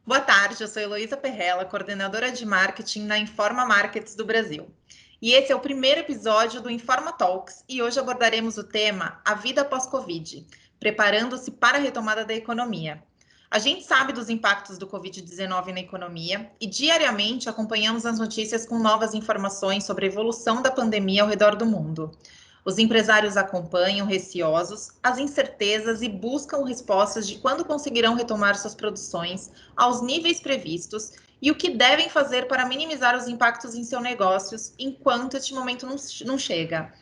Boa tarde, eu sou Heloísa Perrella, coordenadora de marketing na Informa Markets do Brasil. E esse é o primeiro episódio do Informa Talks e hoje abordaremos o tema A Vida Pós-Covid, preparando-se para a retomada da economia. A gente sabe dos impactos do Covid-19 na economia e diariamente acompanhamos as notícias com novas informações sobre a evolução da pandemia ao redor do mundo. Os empresários acompanham, receosos, as incertezas e buscam respostas de quando conseguirão retomar suas produções aos níveis previstos e o que devem fazer para minimizar os impactos em seus negócios enquanto este momento não chega.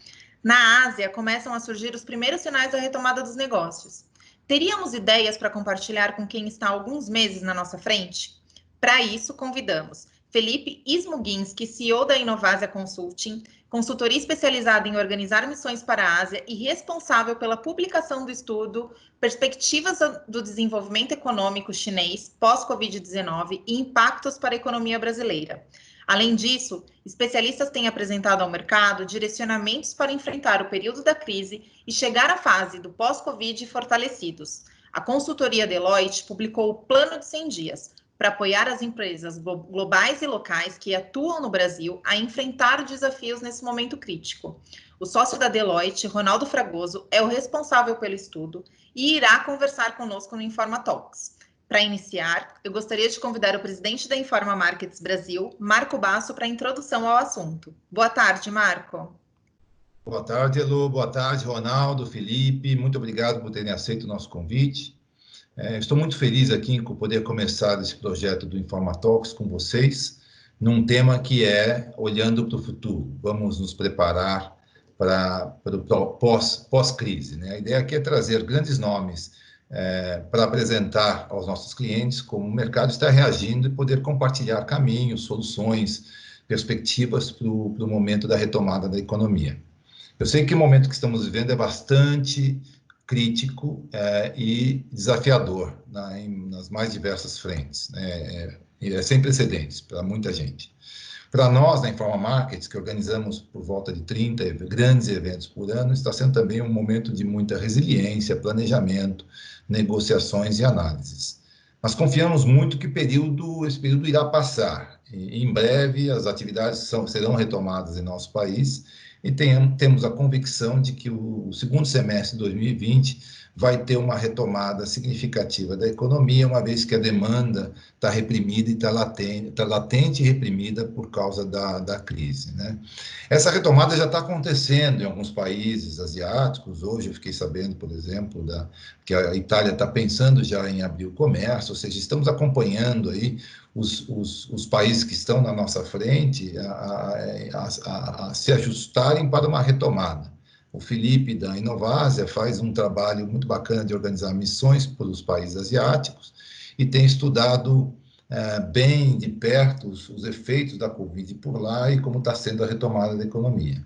Na Ásia, começam a surgir os primeiros sinais da retomada dos negócios. Teríamos ideias para compartilhar com quem está há alguns meses na nossa frente? Para isso, convidamos Felipe Smuginski, CEO da Inovásia Consulting, consultoria especializada em organizar missões para a Ásia e responsável pela publicação do estudo Perspectivas do Desenvolvimento Econômico Chinês pós-Covid-19 e Impactos para a Economia Brasileira. Além disso, especialistas têm apresentado ao mercado direcionamentos para enfrentar o período da crise e chegar à fase do pós-Covid fortalecidos. A consultoria Deloitte publicou o Plano de 100 Dias, para apoiar as empresas globais e locais que atuam no Brasil a enfrentar desafios nesse momento crítico. O sócio da Deloitte, Ronaldo Fragoso, é o responsável pelo estudo e irá conversar conosco no Informa Talks. Para iniciar, eu gostaria de convidar o presidente da Informa Markets Brasil, Marco Basso, para a introdução ao assunto. Boa tarde, Marco. Boa tarde, Elo. Boa tarde, Ronaldo, Felipe. Muito obrigado por terem aceito o nosso convite. Estou muito feliz aqui em poder começar esse projeto do Informa Talks com vocês, num tema que é olhando para o futuro. Vamos nos preparar para o pós-crise, né? A ideia aqui é trazer grandes nomes para apresentar aos nossos clientes como o mercado está reagindo e poder compartilhar caminhos, soluções, perspectivas para o momento da retomada da economia. Eu sei que o momento que estamos vivendo é bastante crítico e desafiador nas mais diversas frentes, né? É sem precedentes para muita gente. Para nós, na Informa Markets, que organizamos por volta de 30 grandes eventos por ano, está sendo também um momento de muita resiliência, planejamento, negociações e análises. Mas confiamos muito que esse período irá passar. E, em breve, as atividades serão retomadas em nosso país e temos a convicção de que o segundo semestre de 2020 vai ter uma retomada significativa da economia, uma vez que a demanda está reprimida e está latente e reprimida por causa da crise, né? Essa retomada já está acontecendo em alguns países asiáticos. Hoje eu fiquei sabendo, por exemplo, que a Itália está pensando já em abrir o comércio, ou seja, estamos acompanhando aí os países que estão na nossa frente a se ajustarem para uma retomada. O Felipe da Inovásia faz um trabalho muito bacana de organizar missões pelos países asiáticos e tem estudado bem de perto os efeitos da Covid por lá e como está sendo a retomada da economia.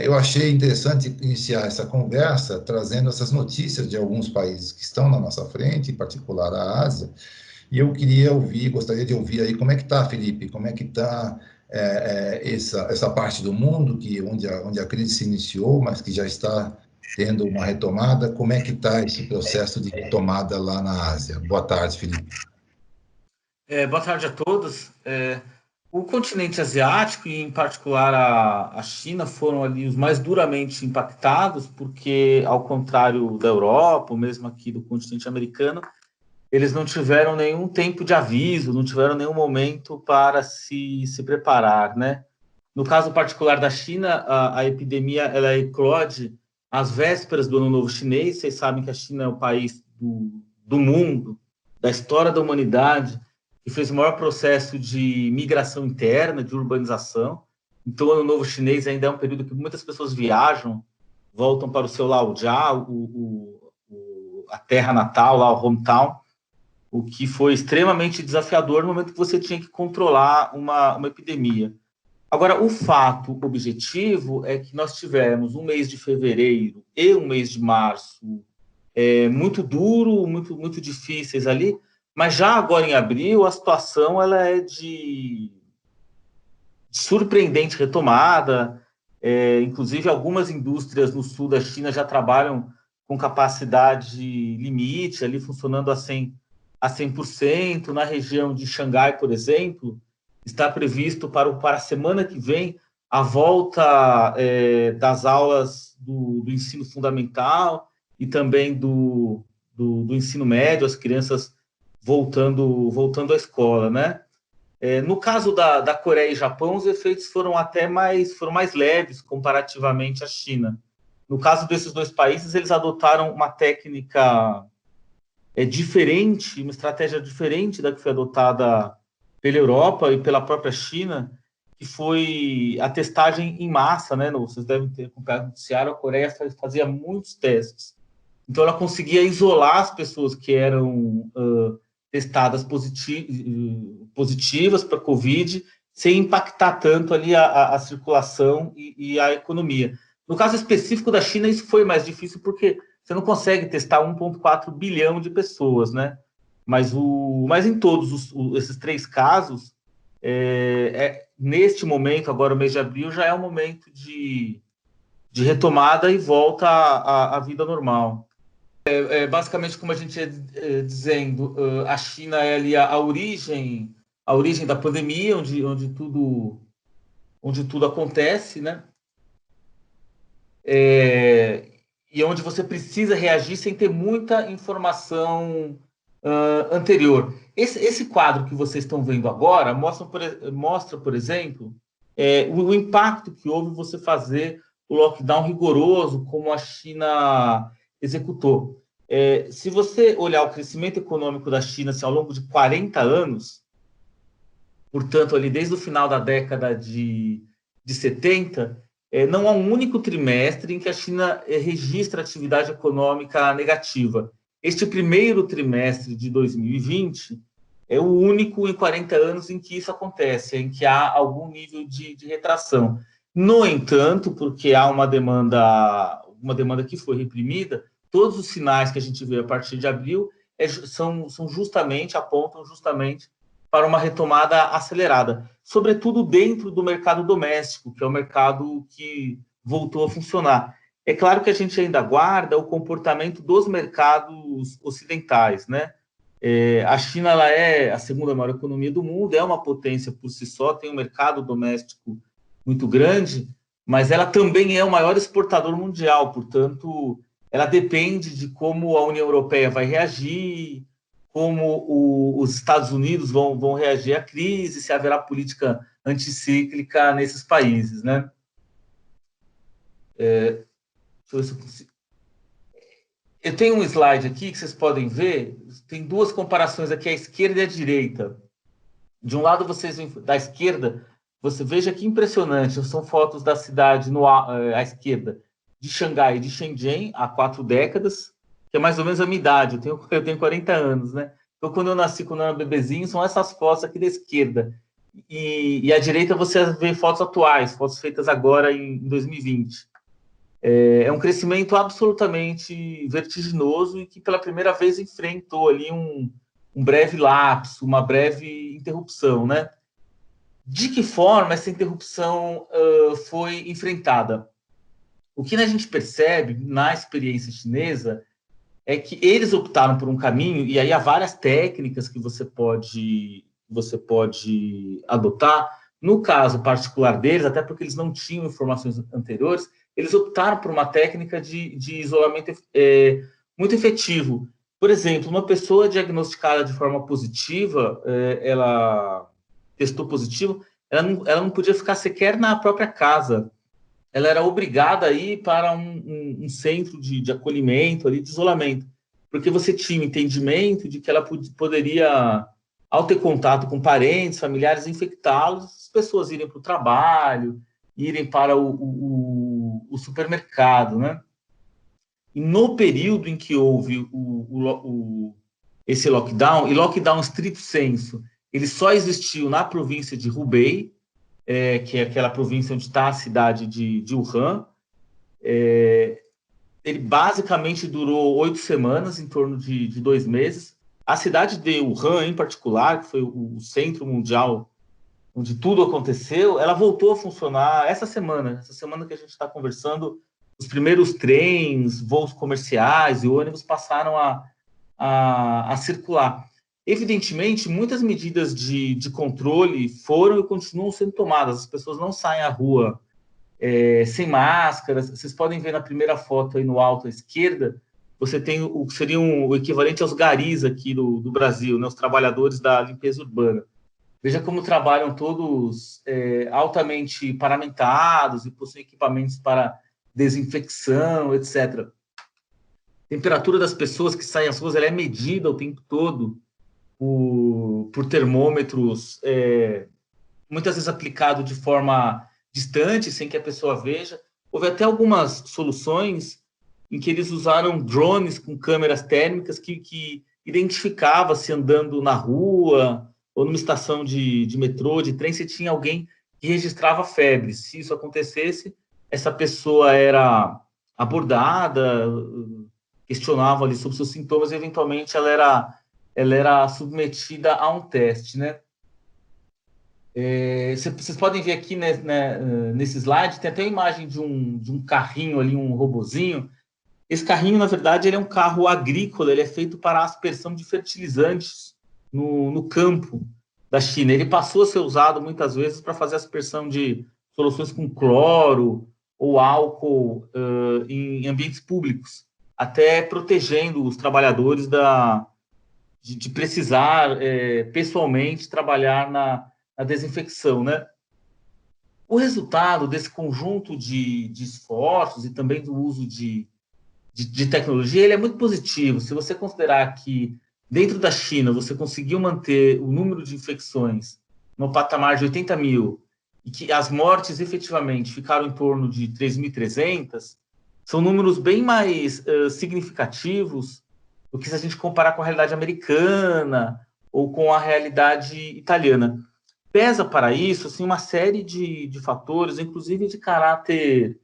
Eu achei interessante iniciar essa conversa trazendo essas notícias de alguns países que estão na nossa frente, em particular a Ásia, e eu gostaria de ouvir aí como é que está, Felipe, como é que está essa parte do mundo onde a crise se iniciou, mas que já está tendo uma retomada. Como é que está esse processo de retomada lá na Ásia? Boa tarde, Felipe. Boa tarde a todos. O continente asiático, e em particular a China, foram ali os mais duramente impactados, porque, ao contrário da Europa, ou mesmo aqui do continente americano, eles não tiveram nenhum tempo de aviso, não tiveram nenhum momento para se preparar, né? No caso particular da China, a epidemia ela eclode às vésperas do Ano Novo Chinês. Vocês sabem que a China é o país do mundo, da história da humanidade, que fez o maior processo de migração interna, de urbanização. Então, o Ano Novo Chinês ainda é um período que muitas pessoas viajam, voltam para o seu Laojia, a terra natal, lá, o hometown, o que foi extremamente desafiador no momento que você tinha que controlar uma epidemia. Agora, o fato objetivo é que nós tivemos um mês de fevereiro e um mês de março muito duro, muito difíceis ali, mas já agora em abril a situação ela é de surpreendente retomada. Inclusive, algumas indústrias no sul da China já trabalham com capacidade limite, ali funcionando a a 100%. Na região de Xangai, por exemplo, está previsto para a semana que vem a volta das aulas do ensino fundamental e também do ensino médio, as crianças voltando à escola, né? No caso da Coreia e Japão, os efeitos foram mais leves comparativamente à China. No caso desses dois países, eles adotaram uma técnica diferente, uma estratégia diferente da que foi adotada pela Europa e pela própria China, que foi a testagem em massa, né? Vocês devem ter acompanhado o noticiário, a Coreia fazia muitos testes. Então, ela conseguia isolar as pessoas que eram testadas positivas para a Covid, sem impactar tanto ali a circulação e a economia. No caso específico da China, isso foi mais difícil, porque você não consegue testar 1,4 bilhão de pessoas, né? Mas em todos esses 3 casos, neste momento, agora o mês de abril, já é um momento de retomada e volta à vida normal. Basicamente, como a gente ia dizendo, a China é ali a origem da pandemia, onde tudo acontece, né? E onde você precisa reagir sem ter muita informação anterior. Esse quadro que vocês estão vendo agora mostra, por exemplo, o impacto que houve você fazer o lockdown rigoroso, como a China executou. Se você olhar o crescimento econômico da China assim, ao longo de 40 anos, portanto, ali desde o final da década de 70, não há um único trimestre em que a China registra atividade econômica negativa. Este primeiro trimestre de 2020 é o único em 40 anos em que isso acontece, em que há algum nível de retração. No entanto, porque há uma demanda que foi reprimida, todos os sinais que a gente vê a partir de abril apontam justamente para uma retomada acelerada, sobretudo dentro do mercado doméstico, que é o mercado que voltou a funcionar. É claro que a gente ainda aguarda o comportamento dos mercados ocidentais, né? A China ela é a segunda maior economia do mundo, é uma potência por si só, tem um mercado doméstico muito grande, mas ela também é o maior exportador mundial, portanto, ela depende de como a União Europeia vai reagir, como os Estados Unidos vão reagir à crise, se haverá política anticíclica nesses países, né? Deixa eu ver se eu consigo. Eu tenho um slide aqui que vocês podem ver, tem 2 comparações aqui, a esquerda e a direita. De um lado, da esquerda, você veja que impressionante, são fotos da cidade à esquerda, de Xangai e de Shenzhen, há 4 décadas, que é mais ou menos a minha idade, eu tenho 40 anos, né? Então, quando eu era bebezinho, são essas fotos aqui da esquerda. E à direita você vê fotos atuais, fotos feitas agora em 2020. É um crescimento absolutamente vertiginoso e que pela primeira vez enfrentou ali um breve lapso, uma breve interrupção, né? De que forma essa interrupção foi enfrentada? O que a gente percebe na experiência chinesa é que eles optaram por um caminho, e aí há várias técnicas que você pode adotar. No caso particular deles, até porque eles não tinham informações anteriores, eles optaram por uma técnica de isolamento muito efetivo. Por exemplo, uma pessoa diagnosticada de forma positiva, ela testou positivo, ela não podia ficar sequer na própria casa. Ela era obrigada a ir para um centro de acolhimento, ali, de isolamento, porque você tinha o entendimento de que ela poderia, ao ter contato com parentes, familiares, infectá-los, as pessoas irem para o trabalho, irem para o supermercado, né? E no período em que houve esse lockdown, e lockdown stricto sensu, ele só existiu na província de Hubei, que é aquela província onde está a cidade de Wuhan. Ele basicamente durou 8 semanas, em torno de 2 meses. A cidade de Wuhan, em particular, que foi o centro mundial onde tudo aconteceu, ela voltou a funcionar essa semana que a gente está conversando. Os primeiros trens, voos comerciais e ônibus passaram a circular. Evidentemente, muitas medidas de controle foram e continuam sendo tomadas. As pessoas não saem à rua sem máscaras. Vocês podem ver na primeira foto aí no alto à esquerda, você tem o que seria o equivalente aos garis aqui do Brasil, né? Os trabalhadores da limpeza urbana. Veja como trabalham todos altamente paramentados e possuem equipamentos para desinfecção, etc. A temperatura das pessoas que saem às ruas ela é medida o tempo todo por termômetros, muitas vezes aplicado de forma distante, sem que a pessoa veja. Houve até algumas soluções em que eles usaram drones com câmeras térmicas que identificava se andando na rua ou numa estação de metrô, de trem, se tinha alguém que registrava febre. Se isso acontecesse, essa pessoa era abordada, questionava ali sobre seus sintomas e, eventualmente, ela era submetida a um teste, né? Vocês podem ver aqui, né, nesse slide, tem até a imagem de um carrinho ali, um robozinho. Esse carrinho, na verdade, ele é um carro agrícola, ele é feito para a aspersão de fertilizantes no campo da China. Ele passou a ser usado muitas vezes para fazer aspersão de soluções com cloro ou álcool em ambientes públicos, até protegendo os trabalhadores de precisar pessoalmente trabalhar na desinfecção, né? O resultado desse conjunto de esforços e também do uso de tecnologia, ele é muito positivo. Se você considerar que dentro da China você conseguiu manter o número de infecções no patamar de 80 mil e que as mortes efetivamente ficaram em torno de 3.300, são números bem mais significativos do que se a gente comparar com a realidade americana ou com a realidade italiana. Pesa para isso assim, uma série de fatores, inclusive de caráter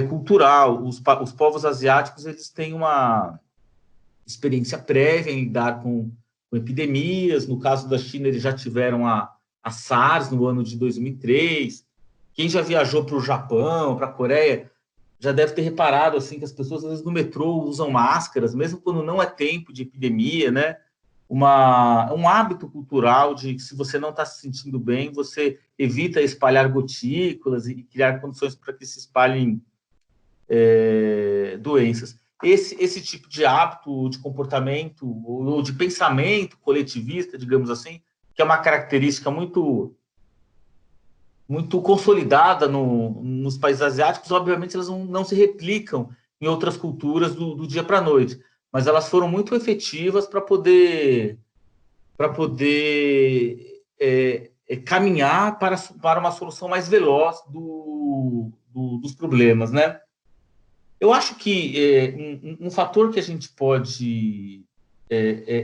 cultural. Os povos asiáticos eles têm uma experiência prévia em lidar com epidemias. No caso da China, eles já tiveram a SARS no ano de 2003. Quem já viajou para o Japão, para a Coreia, já deve ter reparado assim, que as pessoas, às vezes, no metrô usam máscaras, mesmo quando não é tempo de epidemia, né? Um hábito cultural de que, se você não está se sentindo bem, você evita espalhar gotículas e criar condições para que se espalhem doenças. Esse tipo de hábito, de comportamento ou de pensamento coletivista, digamos assim, que é uma característica muito consolidada nos países asiáticos, obviamente elas não se replicam em outras culturas do dia para a noite, mas elas foram muito efetivas para poder caminhar para uma solução mais veloz dos problemas, né? Eu acho que um fator que a gente pode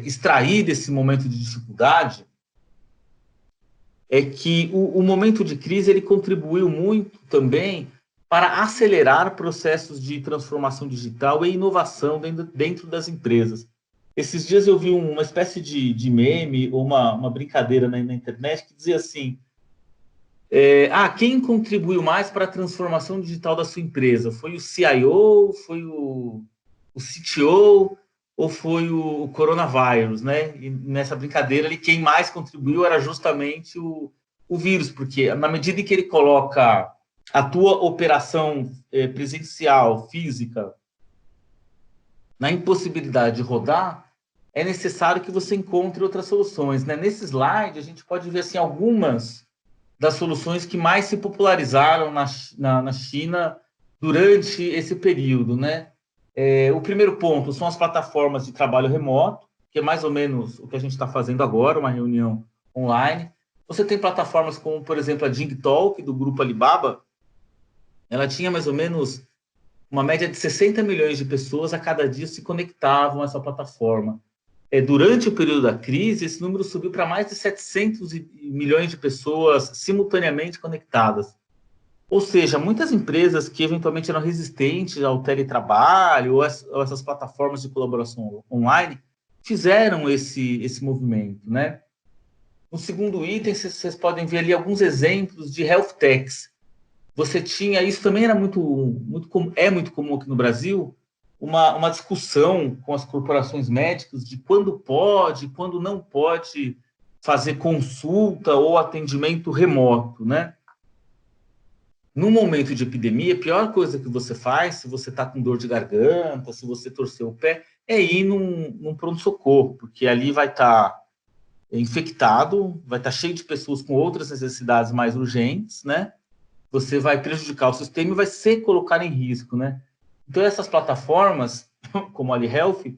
extrair desse momento de dificuldade é que o momento de crise ele contribuiu muito também para acelerar processos de transformação digital e inovação dentro das empresas. Esses dias eu vi uma espécie de meme ou uma brincadeira na internet que dizia assim: quem contribuiu mais para a transformação digital da sua empresa? Foi o CIO, foi o CTO ou foi o coronavírus, né? E nessa brincadeira ali, quem mais contribuiu era justamente o vírus, porque na medida em que ele coloca a tua operação presencial, física, na impossibilidade de rodar, é necessário que você encontre outras soluções, né? Nesse slide, a gente pode ver assim, algumas das soluções que mais se popularizaram na China durante esse período, né? O primeiro ponto são as plataformas de trabalho remoto, que é mais ou menos o que a gente está fazendo agora, uma reunião online. Você tem plataformas como, por exemplo, a DingTalk, do grupo Alibaba. Ela tinha mais ou menos uma média de 60 milhões de pessoas a cada dia se conectavam a essa plataforma. Durante o período da crise, esse número subiu para mais de 700 milhões de pessoas simultaneamente conectadas. Ou seja, muitas empresas que eventualmente eram resistentes ao teletrabalho ou essas plataformas de colaboração online fizeram esse movimento, né? No segundo item, vocês podem ver ali alguns exemplos de health techs. Você tinha, isso também era muito comum aqui no Brasil, uma discussão com as corporações médicas de quando pode, quando não pode fazer consulta ou atendimento remoto, né? No momento de epidemia, a pior coisa que você faz, se você está com dor de garganta, se você torceu o pé, é ir num pronto-socorro, porque ali vai estar infectado, vai estar cheio de pessoas com outras necessidades mais urgentes, né? Você vai prejudicar o sistema e vai se colocar em risco, né? Então, essas plataformas, como a AliHealth,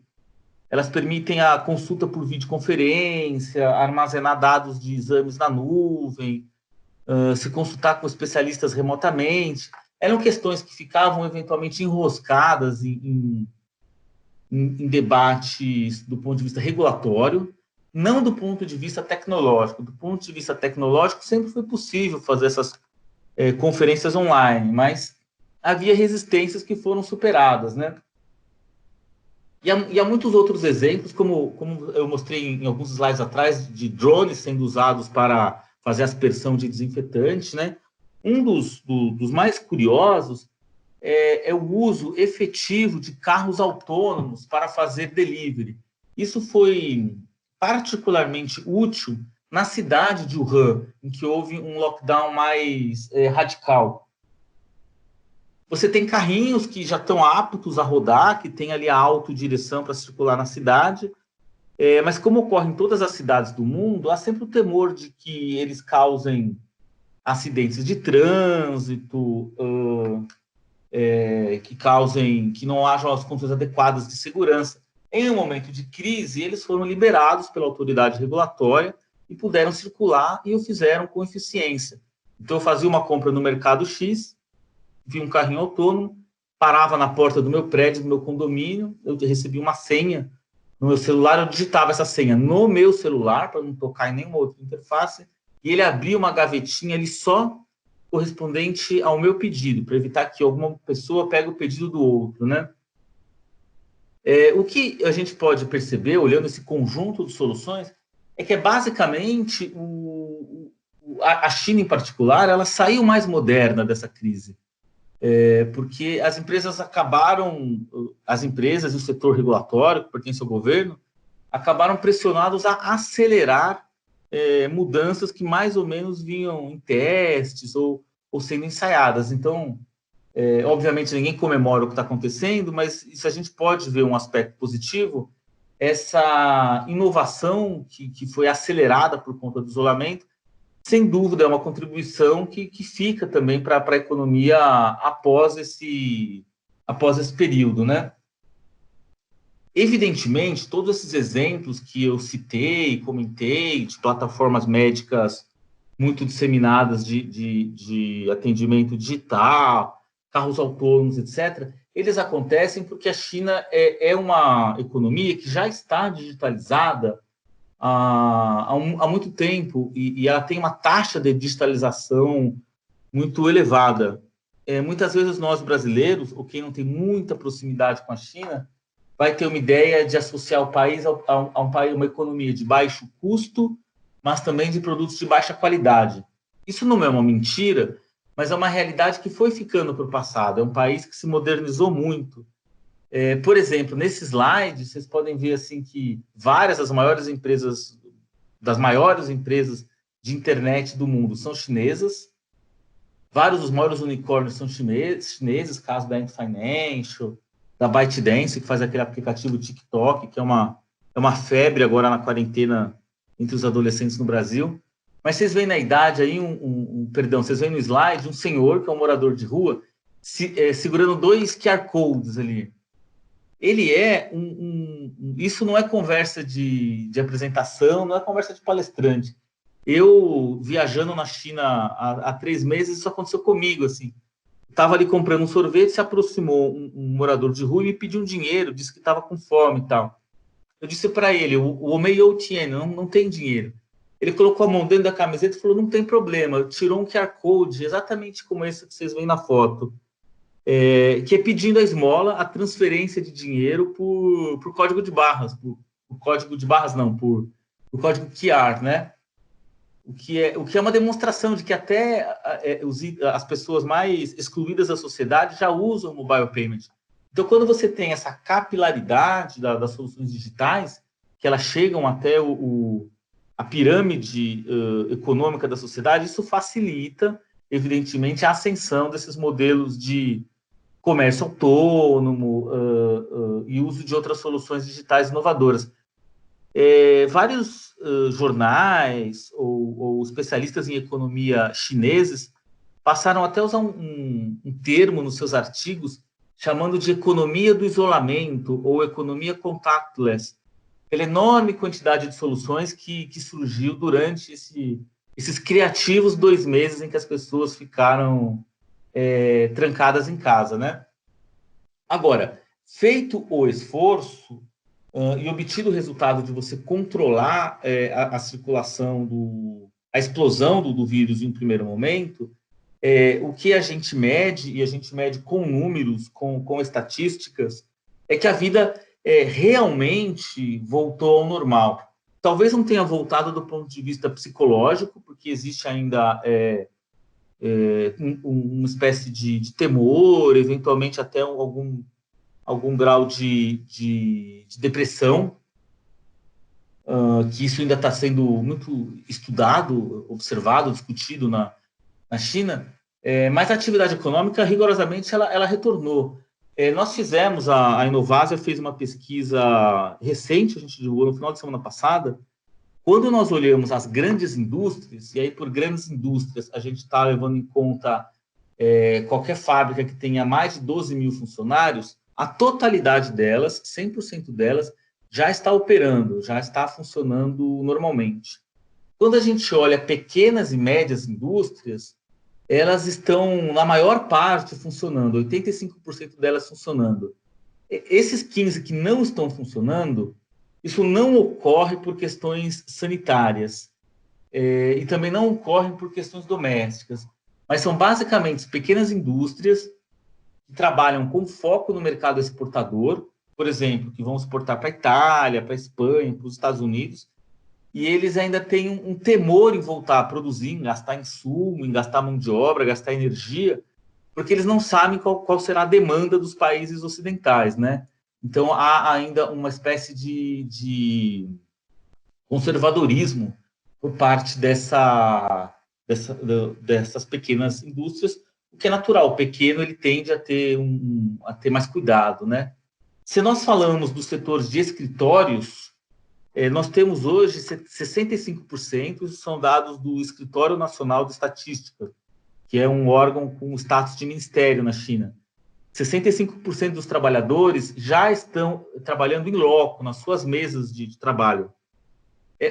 elas permitem a consulta por videoconferência, armazenar dados de exames na nuvem, se consultar com especialistas remotamente. Eram questões que ficavam eventualmente enroscadas em debates do ponto de vista regulatório, não do ponto de vista tecnológico. Do ponto de vista tecnológico, sempre foi possível fazer essas conferências online, mas havia resistências que foram superadas, né? E há muitos outros exemplos, como eu mostrei em alguns slides atrás, de drones sendo usados para fazer aspersão de desinfetante, né? Um dos mais curiosos é o uso efetivo de carros autônomos para fazer delivery. Isso foi particularmente útil na cidade de Wuhan, em que houve um lockdown mais radical. Você tem carrinhos que já estão aptos a rodar, que tem ali a autodireção para circular na cidade, mas como ocorre em todas as cidades do mundo, há sempre o temor de que eles causem acidentes de trânsito, que não hajam as condições adequadas de segurança. Em um momento de crise, eles foram liberados pela autoridade regulatória e puderam circular, e o fizeram com eficiência. Então, eu fazia uma compra no mercado X, vi um carrinho autônomo, parava na porta do meu prédio, do meu condomínio, eu recebi uma senha no meu celular, eu digitava essa senha no meu celular, para não tocar em nenhuma outra interface, e ele abria uma gavetinha ali só correspondente ao meu pedido, para evitar que alguma pessoa pegue o pedido do outro, né? O que a gente pode perceber, olhando esse conjunto de soluções, é que basicamente a China, em particular, ela saiu mais moderna dessa crise. Porque as empresas e o setor regulatório, que pertence ao governo, acabaram pressionados a acelerar mudanças que mais ou menos vinham em testes ou sendo ensaiadas. Então, obviamente, ninguém comemora o que está acontecendo, mas se a gente pode ver um aspecto positivo, essa inovação que foi acelerada por conta do isolamento, sem dúvida, é uma contribuição que fica também para a economia após esse período, né? Evidentemente, todos esses exemplos que eu citei, comentei, de plataformas médicas muito disseminadas de atendimento digital, carros autônomos, etc., eles acontecem porque a China é uma economia que já está digitalizada há muito tempo, e ela tem uma taxa de digitalização muito elevada. Muitas vezes nós brasileiros, ou quem não tem muita proximidade com a China, vai ter uma ideia de associar o país a uma economia de baixo custo, mas também de produtos de baixa qualidade. Isso não é uma mentira, mas é uma realidade que foi ficando para o passado. É um país que se modernizou muito. Por exemplo, nesse slide, vocês podem ver assim, que várias das maiores empresas de internet do mundo são chinesas, vários dos maiores unicórnios são chineses, caso da Ant Financial, da ByteDance, que faz aquele aplicativo TikTok, que é uma febre agora na quarentena entre os adolescentes no Brasil. Mas vocês veem na idade aí, vocês veem no slide um senhor, que é um morador de rua, segurando 2 QR Codes ali. Ele isso não é conversa de apresentação, não é conversa de palestrante. Eu, viajando na China há 3 meses, isso aconteceu comigo, assim. Estava ali comprando um sorvete, se aproximou um morador de rua e me pediu um dinheiro, disse que estava com fome e tal. Eu disse para ele, o homem não tem dinheiro. Ele colocou a mão dentro da camiseta e falou, não tem problema, tirou um QR Code, exatamente como esse que vocês veem na foto, que é pedindo a esmola, a transferência de dinheiro por código de barras, por código QR, né? O que é uma demonstração de que até as pessoas mais excluídas da sociedade já usam o mobile payment. Então, quando você tem essa capilaridade das soluções digitais, que elas chegam até a pirâmide econômica da sociedade, isso facilita, evidentemente, a ascensão desses modelos de comércio autônomo e uso de outras soluções digitais inovadoras. Vários jornais ou especialistas em economia chineses passaram até a usar um termo nos seus artigos chamando de economia do isolamento ou economia contactless, pela enorme quantidade de soluções que surgiu durante esses criativos 2 meses em que as pessoas ficaram trancadas em casa, né? Agora, feito o esforço e obtido o resultado de você controlar a circulação, a explosão do vírus em um primeiro momento, o que a gente mede, e a gente mede com números, com estatísticas, é que a vida realmente voltou ao normal. Talvez não tenha voltado do ponto de vista psicológico, porque existe ainda uma espécie de temor, eventualmente até algum grau de depressão, que isso ainda está sendo muito estudado, observado, discutido na China, mas a atividade econômica, rigorosamente, ela retornou. Nós fizemos, a Inovásia fez uma pesquisa recente, a gente divulgou no final de semana passada. Quando nós olhamos as grandes indústrias, e aí por grandes indústrias a gente está levando em conta qualquer fábrica que tenha mais de 12 mil funcionários, a totalidade delas, 100% delas, já está operando, já está funcionando normalmente. Quando a gente olha pequenas e médias indústrias, elas estão, na maior parte, funcionando, 85% delas funcionando. Esses 15% que não estão funcionando, isso não ocorre por questões sanitárias e também não ocorre por questões domésticas, mas são basicamente pequenas indústrias que trabalham com foco no mercado exportador, por exemplo, que vão exportar para a Itália, para a Espanha, para os Estados Unidos, e eles ainda têm um temor em voltar a produzir, em gastar insumo, em gastar mão de obra, gastar energia, porque eles não sabem qual será a demanda dos países ocidentais, né? Então, há ainda uma espécie de conservadorismo por parte dessas pequenas indústrias, o que é natural. O pequeno ele tende a ter mais cuidado, né? Se nós falamos dos setores de escritórios, nós temos hoje 65%, são dados do Escritório Nacional de Estatística, que é um órgão com status de ministério na China. 65% dos trabalhadores já estão trabalhando em loco, nas suas mesas de trabalho.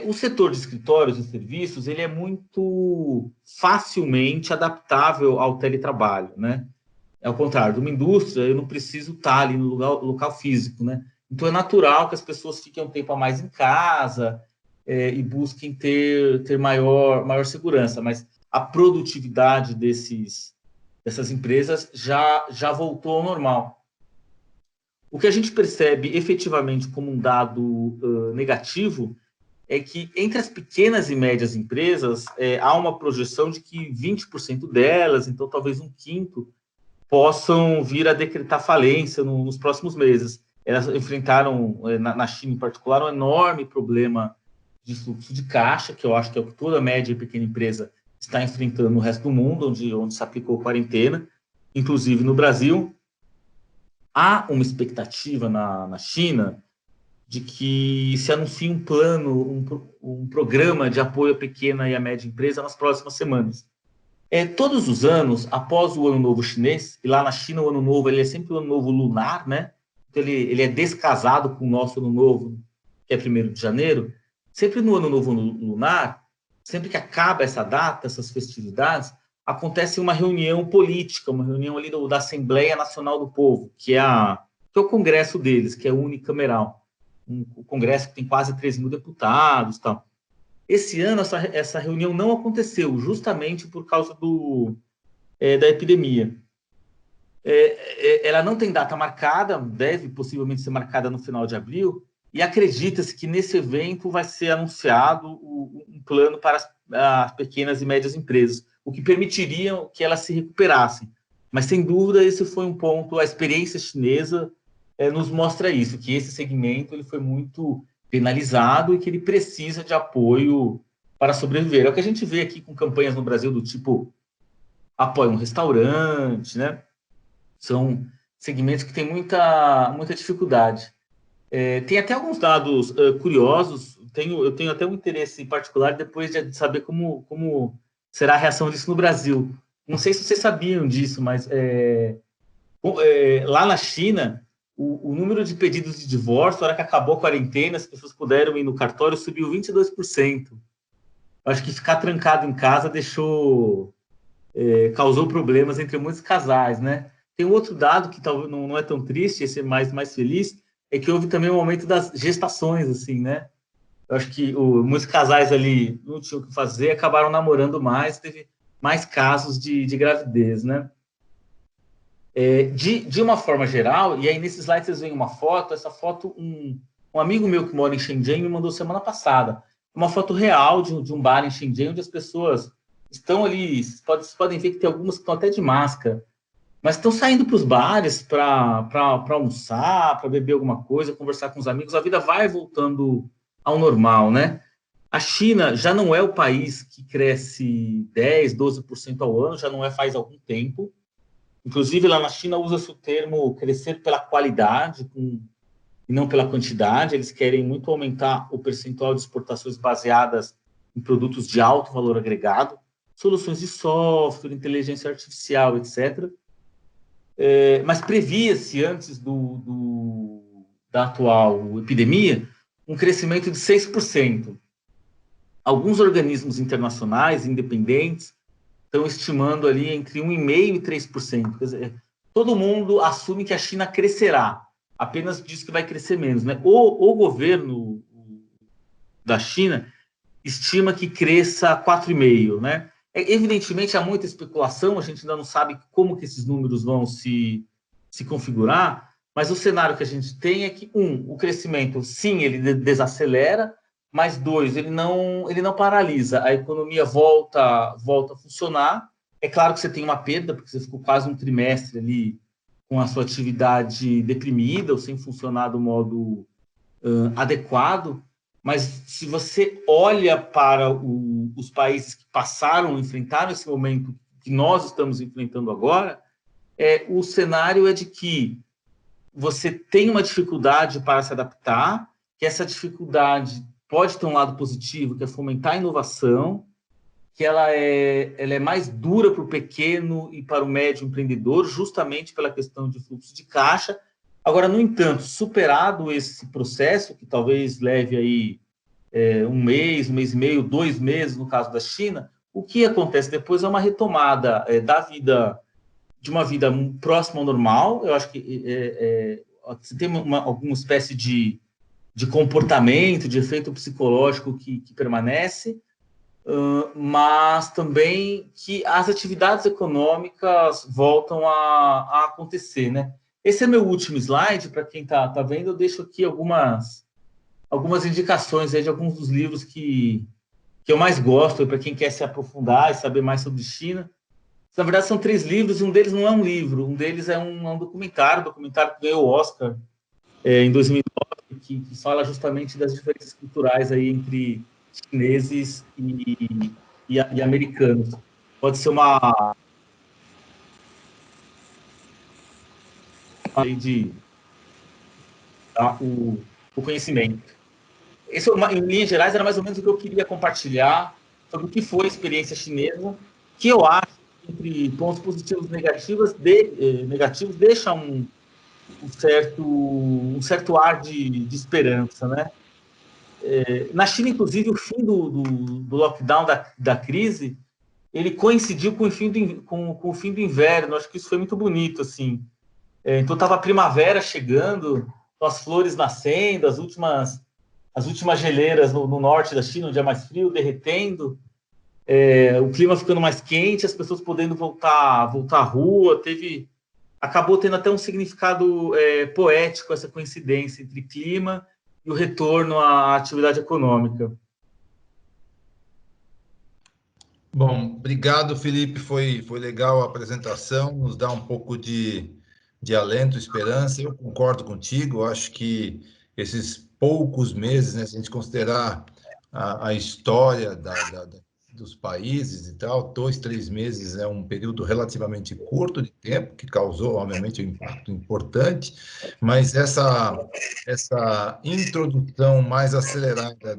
O setor de escritórios e serviços ele é muito facilmente adaptável ao teletrabalho, né? Ao contrário de uma indústria, eu não preciso estar ali no local físico, né? Então, é natural que as pessoas fiquem um tempo a mais em casa e busquem ter maior segurança, mas a produtividade dessas empresas já voltou ao normal. O que a gente percebe efetivamente como um dado negativo é que entre as pequenas e médias empresas há uma projeção de que 20% delas, então talvez 1/5, possam vir a decretar falência nos próximos meses. Elas enfrentaram, na China em particular, um enorme problema de fluxo de caixa, que eu acho que é o que toda média e pequena empresa está enfrentando no resto do mundo, onde se aplicou quarentena, inclusive no Brasil. Há uma expectativa na China de que se anuncie um plano, um programa de apoio à pequena e à média empresa nas próximas semanas. Todos os anos, após o Ano Novo Chinês, e lá na China o Ano Novo ele é sempre o Ano Novo lunar, né? Então, ele é descasado com o nosso Ano Novo, que é 1º de janeiro. Sempre no Ano Novo lunar, sempre que acaba essa data, essas festividades, acontece uma reunião política, uma reunião ali da Assembleia Nacional do Povo, que é o congresso deles, que é unicameral. O congresso que tem quase 13 mil deputados e tal. Esse ano, essa reunião não aconteceu, justamente por causa da epidemia. Ela não tem data marcada, deve possivelmente ser marcada no final de abril, e acredita-se que nesse evento vai ser anunciado um plano para as pequenas e médias empresas, o que permitiria que elas se recuperassem. Mas, sem dúvida, esse foi um ponto, a experiência chinesa nos mostra isso, que esse segmento ele foi muito penalizado e que ele precisa de apoio para sobreviver. É o que a gente vê aqui com campanhas no Brasil do tipo apoia um restaurante, né? São segmentos que têm muita dificuldade. Tem até alguns dados curiosos, eu tenho até um interesse particular depois de saber como será a reação disso no Brasil. Não sei se vocês sabiam disso, mas lá na China, o número de pedidos de divórcio, na hora que acabou a quarentena, as pessoas puderam ir no cartório, subiu 22%. Acho que ficar trancado em casa causou problemas entre muitos casais, né? Tem um outro dado que talvez não é tão triste, esse é mais feliz, é que houve também um aumento das gestações, assim, né? Eu acho que muitos casais ali não tinham o que fazer, acabaram namorando mais, teve mais casos de gravidez, né? De uma forma geral, e aí nesse slide vocês veem uma foto, essa foto um amigo meu que mora em Shenzhen me mandou semana passada, uma foto real de um bar em Shenzhen, onde as pessoas estão ali, vocês podem ver que tem algumas que estão até de máscara, mas estão saindo para os bares para almoçar, para beber alguma coisa, conversar com os amigos, a vida vai voltando ao normal, né? A China já não é o país que cresce 10%, 12% ao ano, já não é faz algum tempo. Inclusive, lá na China usa-se o termo crescer pela qualidade e não pela quantidade. Eles querem muito aumentar o percentual de exportações baseadas em produtos de alto valor agregado, soluções de software, inteligência artificial, etc. Mas previa-se, antes da atual epidemia, um crescimento de 6%. Alguns organismos internacionais, independentes, estão estimando ali entre 1,5% e 3%. Quer dizer, todo mundo assume que a China crescerá, apenas diz que vai crescer menos, né? O governo da China estima que cresça 4,5%, né? Evidentemente, há muita especulação, a gente ainda não sabe como que esses números vão se configurar, mas o cenário que a gente tem é que, o crescimento, sim, ele desacelera, mas 2, ele não paralisa, a economia volta a funcionar. É claro que você tem uma perda, porque você ficou quase um trimestre ali com a sua atividade deprimida ou sem funcionar do modo adequado, mas se você olha para os países que enfrentaram esse momento que nós estamos enfrentando agora, o cenário é de que você tem uma dificuldade para se adaptar, que essa dificuldade pode ter um lado positivo, que é fomentar a inovação, que ela é mais dura para o pequeno e para o médio empreendedor, justamente pela questão de fluxo de caixa. Agora, no entanto, superado esse processo, que talvez leve aí um mês e meio, 2 meses, no caso da China, o que acontece depois é uma retomada de uma vida próxima ao normal. Eu acho que você tem alguma espécie de comportamento, de efeito psicológico que permanece, mas também que as atividades econômicas voltam a acontecer, né? Esse é meu último slide, para quem está vendo, eu deixo aqui algumas indicações aí de alguns dos livros que eu mais gosto, para quem quer se aprofundar e saber mais sobre China. Na verdade, são 3 livros, e um deles não é um livro, um deles é um documentário que ganhou o Oscar em 2009, que fala justamente das diferenças culturais aí entre chineses e americanos. Pode ser uma de o conhecimento. Esse, em linhas gerais, era mais ou menos o que eu queria compartilhar sobre o que foi a experiência chinesa, que eu acho, entre pontos positivos e negativos, deixa um certo ar de esperança, né? Na China, inclusive, o fim do lockdown da crise, ele coincidiu com o fim do inverno. Acho que isso foi muito bonito, assim. Então, estava a primavera chegando, as flores nascendo, as últimas geleiras no norte da China, onde é mais frio, derretendo, o clima ficando mais quente, as pessoas podendo voltar à rua. Acabou tendo até um significado poético essa coincidência entre clima e o retorno à atividade econômica. Bom, obrigado, Felipe. Foi legal a apresentação, nos dá um pouco de alento, esperança. Eu concordo contigo, acho que esses poucos meses, né, se a gente considerar a história dos países e tal, 2, 3 meses é um período relativamente curto de tempo, que causou, obviamente, um impacto importante, mas essa introdução mais acelerada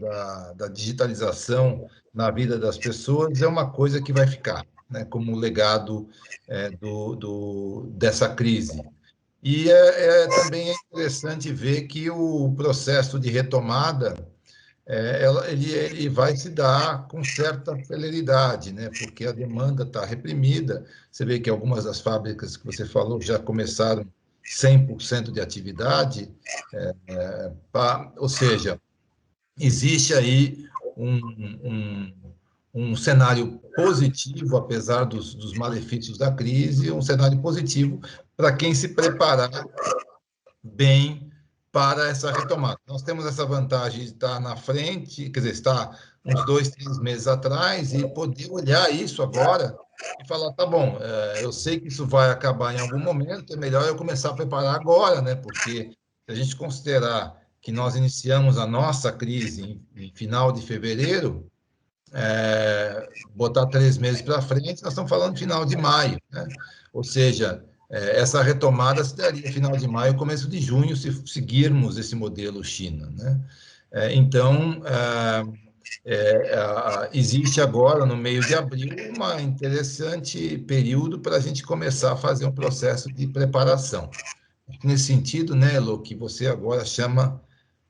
da digitalização na vida das pessoas é uma coisa que vai ficar, né, como legado dessa crise. E também é interessante ver que o processo de retomada ele vai se dar com certa celeridade, né, porque a demanda está reprimida. Você vê que algumas das fábricas que você falou já começaram 100% de atividade, ou seja, existe aí um, um, um cenário positivo, apesar dos malefícios da crise, um cenário positivo para quem se preparar bem para essa retomada. Nós temos essa vantagem de estar na frente, quer dizer, estar uns 2, 3 meses atrás e poder olhar isso agora e falar, tá bom, eu sei que isso vai acabar em algum momento, é melhor eu começar a preparar agora, né? Porque se a gente considerar que nós iniciamos a nossa crise em final de fevereiro, botar 3 meses para frente, nós estamos falando final de maio, né? Ou seja, essa retomada se daria final de maio, começo de junho, se seguirmos esse modelo China, né? Então, existe agora, no meio de abril, um interessante período para a gente começar a fazer um processo de preparação. Nesse sentido, né, Elo, que você agora chama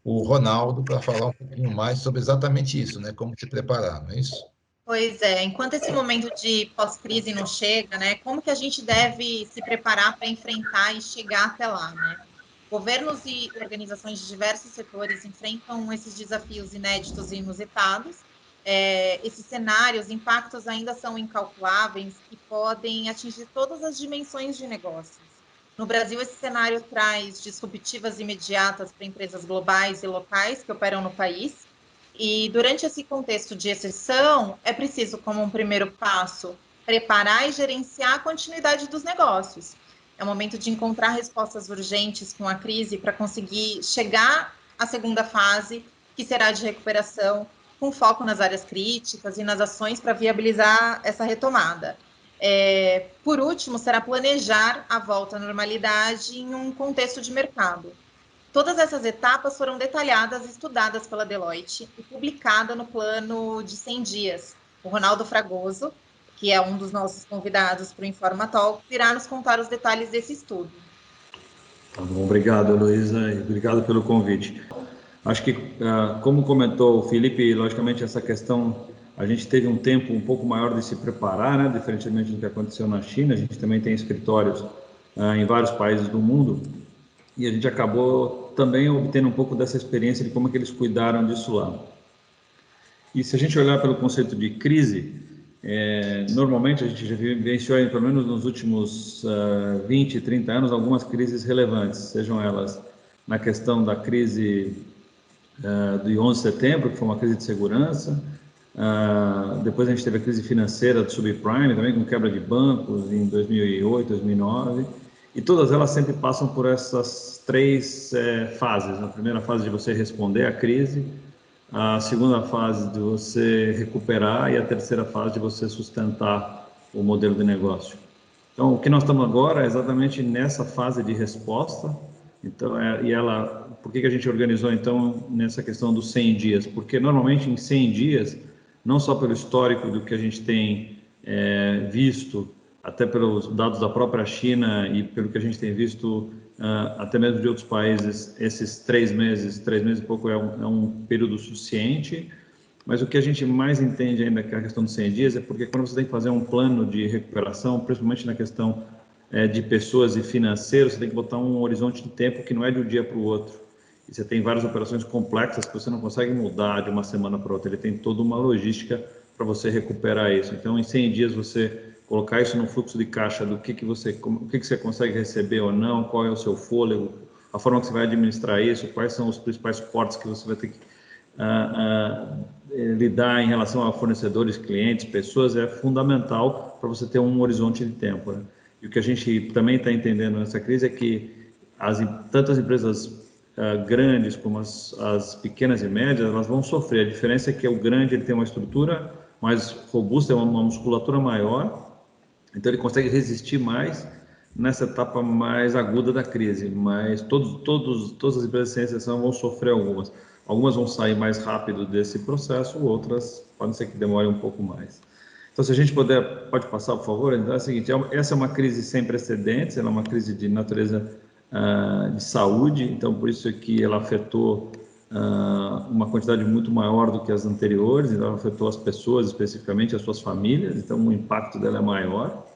o Ronaldo para falar um pouquinho mais sobre exatamente isso, né? Como se preparar, não é isso? Pois é, enquanto esse momento de pós-crise não chega, né, como que a gente deve se preparar para enfrentar e chegar até lá, né? Governos e organizações de diversos setores enfrentam esses desafios inéditos e inusitados. Esses cenários, impactos ainda são incalculáveis e podem atingir todas as dimensões de negócios. No Brasil, esse cenário traz disruptivas imediatas para empresas globais e locais que operam no país. E durante esse contexto de exceção, é preciso, como um primeiro passo, preparar e gerenciar a continuidade dos negócios. É o momento de encontrar respostas urgentes com a crise para conseguir chegar à segunda fase, que será de recuperação, com foco nas áreas críticas e nas ações para viabilizar essa retomada. Por último, será planejar a volta à normalidade em um contexto de mercado. Todas essas etapas foram detalhadas e estudadas pela Deloitte e publicada no plano de 100 dias. O Ronaldo Fragoso, que é um dos nossos convidados para o Informa Talk, irá nos contar os detalhes desse estudo. Tá bom, obrigado, Heloísa, e obrigado pelo convite. Acho que, como comentou o Felipe, logicamente essa questão, a gente teve um tempo um pouco maior de se preparar, né, diferentemente do que aconteceu na China. A gente também tem escritórios em vários países do mundo e a gente acabou também obtendo um pouco dessa experiência de como é que eles cuidaram disso lá. E se a gente olhar pelo conceito de crise, normalmente a gente já vivenciou, pelo menos nos últimos 20, 30 anos, algumas crises relevantes, sejam elas na questão da crise do 11 de setembro, que foi uma crise de segurança. Depois a gente teve a crise financeira do subprime, também com quebra de bancos em 2008, 2009. E todas elas sempre passam por essas três fases. A primeira fase de você responder à crise, a segunda fase de você recuperar e a terceira fase de você sustentar o modelo de negócio. Então, o que nós estamos agora é exatamente nessa fase de resposta. Então, por que a gente organizou, então, nessa questão dos 100 dias? Porque, normalmente, em 100 dias, não só pelo histórico do que a gente tem visto, até pelos dados da própria China e pelo que a gente tem visto até mesmo de outros países, esses 3 meses e pouco é um período suficiente. Mas o que a gente mais entende ainda que a questão dos 100 dias é porque quando você tem que fazer um plano de recuperação, principalmente na questão de pessoas e financeiro, você tem que botar um horizonte de tempo que não é de um dia para o outro. E você tem várias operações complexas que você não consegue mudar de uma semana para outra. Ele tem toda uma logística para você recuperar isso. Então, em 100 dias, você colocar isso no fluxo de caixa do o que você consegue receber ou não, qual é o seu fôlego, a forma que você vai administrar isso, quais são os principais suportes que você vai ter que lidar em relação a fornecedores, clientes, pessoas, é fundamental para você ter um horizonte de tempo, né? E o que a gente também está entendendo nessa crise é que tanto as empresas grandes como as pequenas e médias, elas vão sofrer. A diferença é que o grande ele tem uma estrutura mais robusta, uma musculatura maior, então ele consegue resistir mais nessa etapa mais aguda da crise, mas todas as empresas sem exceção vão sofrer algumas. Algumas vão sair mais rápido desse processo, outras podem ser que demore um pouco mais. Então, se a gente pode passar, por favor. Então, é o seguinte, essa é uma crise sem precedentes, ela é uma crise de natureza de saúde, então por isso que ela afetou uma quantidade muito maior do que as anteriores, então ela afetou as pessoas, especificamente as suas famílias, então o impacto dela é maior.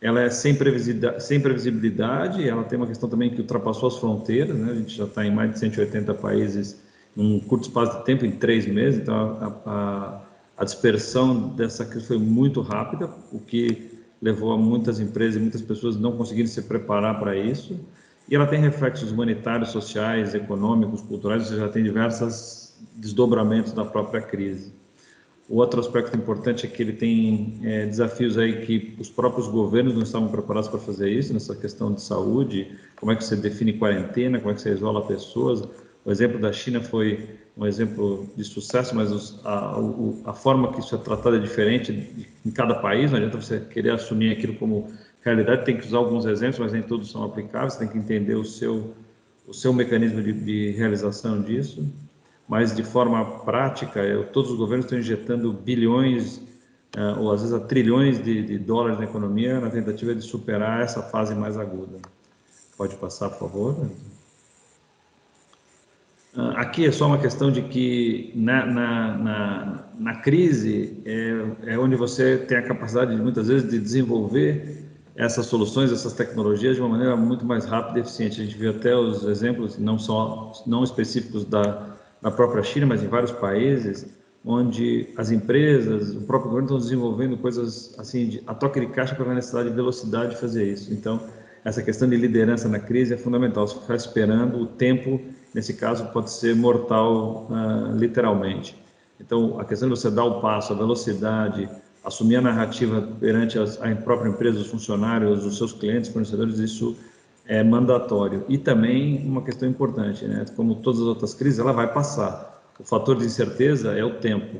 Ela é sem previsibilidade, ela tem uma questão também que ultrapassou as fronteiras, né? A gente já está em mais de 180 países num curto espaço de tempo, em 3 meses, então a dispersão dessa crise foi muito rápida, o que levou a muitas empresas e muitas pessoas não conseguirem se preparar para isso. E ela tem reflexos humanitários, sociais, econômicos, culturais, ou seja, já tem diversos desdobramentos da própria crise. O outro aspecto importante é que ele tem desafios aí que os próprios governos não estavam preparados para fazer isso, nessa questão de saúde, como é que você define quarentena, como é que você isola pessoas. O exemplo da China foi um exemplo de sucesso, mas a forma que isso é tratado é diferente em cada país, não adianta você querer assumir aquilo como realidade, tem que usar alguns exemplos, mas nem todos são aplicáveis, tem que entender o seu mecanismo de realização disso. Mas de forma prática, todos os governos estão injetando bilhões, ou às vezes trilhões de dólares na economia, na tentativa de superar essa fase mais aguda. Pode passar, por favor. Aqui é só uma questão de que na crise é onde você tem a capacidade, muitas vezes, de desenvolver essas soluções, essas tecnologias de uma maneira muito mais rápida e eficiente. A gente viu até os exemplos, não específicos da própria China, mas em vários países, onde as empresas, o próprio governo estão desenvolvendo coisas assim, a toque de caixa para a necessidade de velocidade de fazer isso. Então, essa questão de liderança na crise é fundamental. Se ficar esperando, o tempo, nesse caso, pode ser mortal, literalmente. Então, a questão de você dar o passo, a velocidade, assumir a narrativa perante a própria empresa, os funcionários, os seus clientes, fornecedores, isso é mandatório. E também uma questão importante, né? Como todas as outras crises, ela vai passar. O fator de incerteza é o tempo,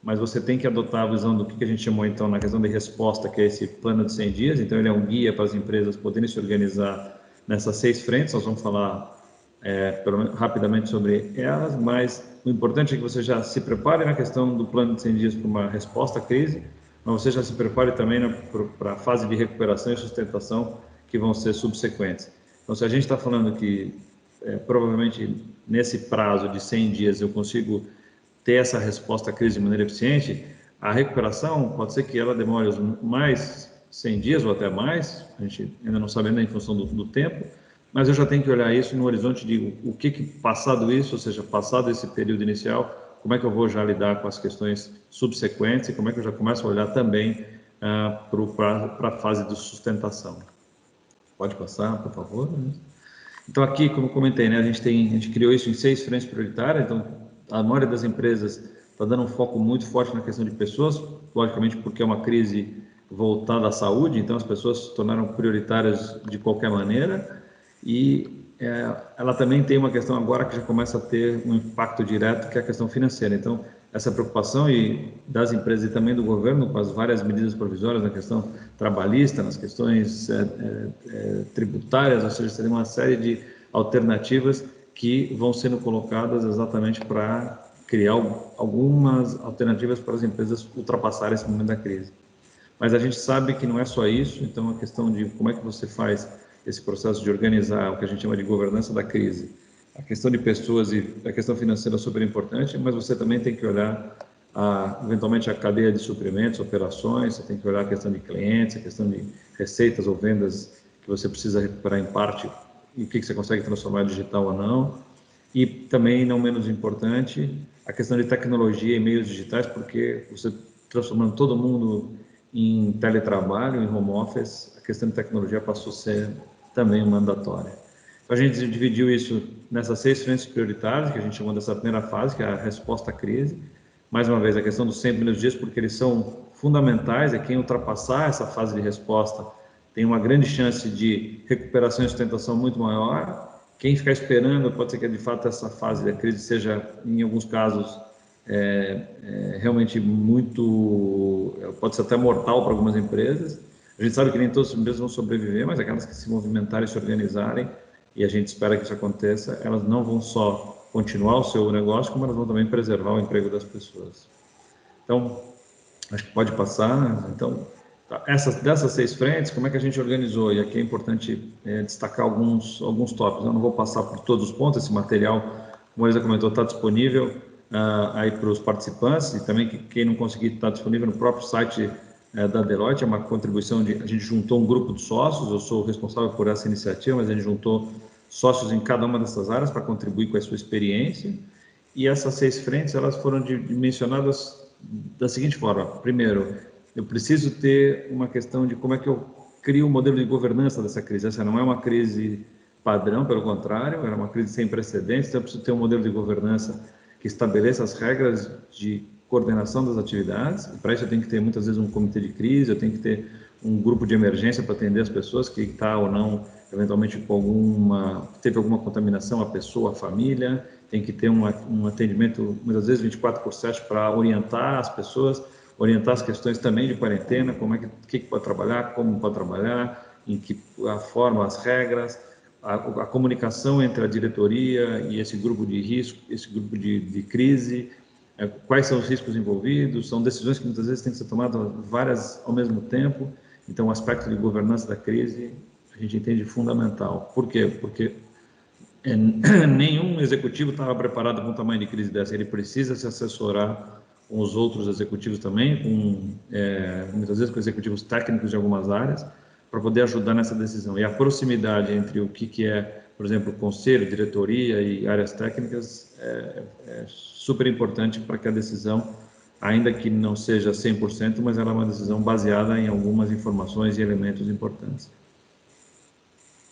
mas você tem que adotar a visão do que a gente chamou então na questão de resposta, que é esse plano de 100 dias. Então ele é um guia para as empresas poderem se organizar nessas 6 frentes. Nós vamos falar rapidamente sobre elas, mas o importante é que você já se prepare na questão do plano de 100 dias para uma resposta à crise, mas você já se prepare também para a fase de recuperação e sustentação que vão ser subsequentes. Então, se a gente está falando que provavelmente nesse prazo de 100 dias eu consigo ter essa resposta à crise de maneira eficiente, a recuperação pode ser que ela demore mais 100 dias ou até mais, a gente ainda não sabe ainda em função do tempo, mas eu já tenho que olhar isso no horizonte de o que passado isso, ou seja, passado esse período inicial, como é que eu vou já lidar com as questões subsequentes e como é que eu já começo a olhar também para a fase de sustentação. Pode passar, por favor. Então aqui, como comentei, né, a gente criou isso em 6 frentes prioritárias. Então a maioria das empresas está dando um foco muito forte na questão de pessoas, logicamente porque é uma crise voltada à saúde, então as pessoas se tornaram prioritárias de qualquer maneira. E ela também tem uma questão agora que já começa a ter um impacto direto, que é a questão financeira. Então, essa preocupação das empresas e também do governo com as várias medidas provisórias na questão trabalhista, nas questões tributárias, ou seja, seria uma série de alternativas que vão sendo colocadas exatamente para criar algumas alternativas para as empresas ultrapassarem esse momento da crise. Mas a gente sabe que não é só isso, então a questão de como é que você faz esse processo de organizar o que a gente chama de governança da crise. A questão de pessoas e a questão financeira é super importante, mas você também tem que olhar, eventualmente, a cadeia de suprimentos, operações, você tem que olhar a questão de clientes, a questão de receitas ou vendas que você precisa recuperar em parte e o que você consegue transformar em digital ou não. E também, não menos importante, a questão de tecnologia e meios digitais, porque você transformando todo mundo em teletrabalho, em home office, a questão de tecnologia passou a ser também mandatória. Então, a gente dividiu isso nessas 6 frentes prioritárias, que a gente chamou dessa primeira fase, que é a resposta à crise. mais uma vez, a questão dos 100 primeiros dias, porque eles são fundamentais, é quem ultrapassar essa fase de resposta tem uma grande chance de recuperação e sustentação muito maior. Quem ficar esperando, pode ser que de fato essa fase da crise seja, em alguns casos, realmente muito, pode ser até mortal para algumas empresas. A gente sabe que nem todas as empresas vão sobreviver, mas aquelas que se movimentarem, se organizarem, e a gente espera que isso aconteça, elas não vão só continuar o seu negócio, como elas vão também preservar o emprego das pessoas. Então, acho que pode passar. Então, dessas 6 frentes, como é que a gente organizou? E aqui é importante destacar alguns tópicos. Eu não vou passar por todos os pontos, esse material, como a Elisa comentou, está disponível aí para os participantes, e também quem não conseguir está disponível no próprio site da Deloitte. É uma contribuição a gente juntou um grupo de sócios, eu sou responsável por essa iniciativa, mas a gente juntou sócios em cada uma dessas áreas para contribuir com a sua experiência. E essas 6 frentes, elas foram dimensionadas da seguinte forma: primeiro, eu preciso ter uma questão de como é que eu crio um modelo de governança dessa crise. Essa não é uma crise padrão, pelo contrário, era uma crise sem precedentes, então eu preciso ter um modelo de governança que estabeleça as regras de coordenação das atividades, e para isso eu tenho que ter muitas vezes um comitê de crise, eu tenho que ter um grupo de emergência para atender as pessoas que está ou não, eventualmente teve alguma contaminação, a pessoa, a família, tem que ter um atendimento, muitas vezes 24/7, para orientar as pessoas, orientar as questões também de quarentena, como é que pode trabalhar, como pode trabalhar, em que a forma, as regras, a comunicação entre a diretoria e esse grupo de risco, esse grupo de crise, quais são os riscos envolvidos, são decisões que muitas vezes têm que ser tomadas várias ao mesmo tempo. Então, o aspecto de governança da crise a gente entende fundamental. Por quê? Porque nenhum executivo estava preparado para um tamanho de crise dessa. Ele precisa se assessorar com os outros executivos também, muitas vezes com executivos técnicos de algumas áreas, para poder ajudar nessa decisão. E a proximidade entre o que é, por exemplo, conselho, diretoria e áreas técnicas é super importante para que a decisão, ainda que não seja 100%, mas ela é uma decisão baseada em algumas informações e elementos importantes.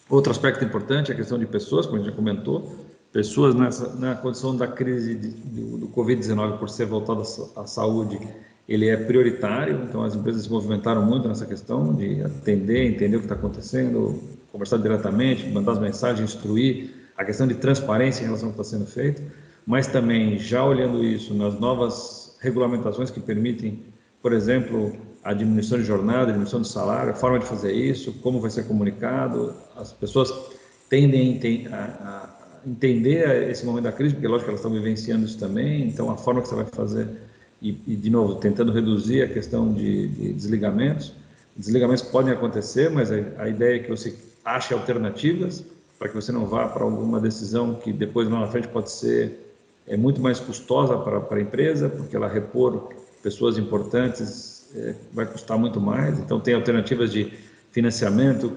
Outro aspecto importante é a questão de pessoas, como a gente já comentou. Pessoas na condição da crise do Covid-19, por ser voltada à saúde, ele é prioritário, então as empresas se movimentaram muito nessa questão de atender, entender o que está acontecendo, conversar diretamente, mandar as mensagens, instruir, a questão de transparência em relação ao que está sendo feito, mas também, já olhando isso nas novas regulamentações que permitem, por exemplo, a diminuição de jornada, a diminuição de salário, a forma de fazer isso, como vai ser comunicado, as pessoas tendem a entender esse momento da crise, porque lógico que elas estão vivenciando isso também, então a forma que você vai fazer, e de novo, tentando reduzir a questão de desligamentos. Desligamentos podem acontecer, mas a ideia é que você ache alternativas para que você não vá para alguma decisão que depois lá na frente pode ser muito mais custosa para a empresa, porque ela repor pessoas importantes vai custar muito mais. Então tem alternativas de financiamento,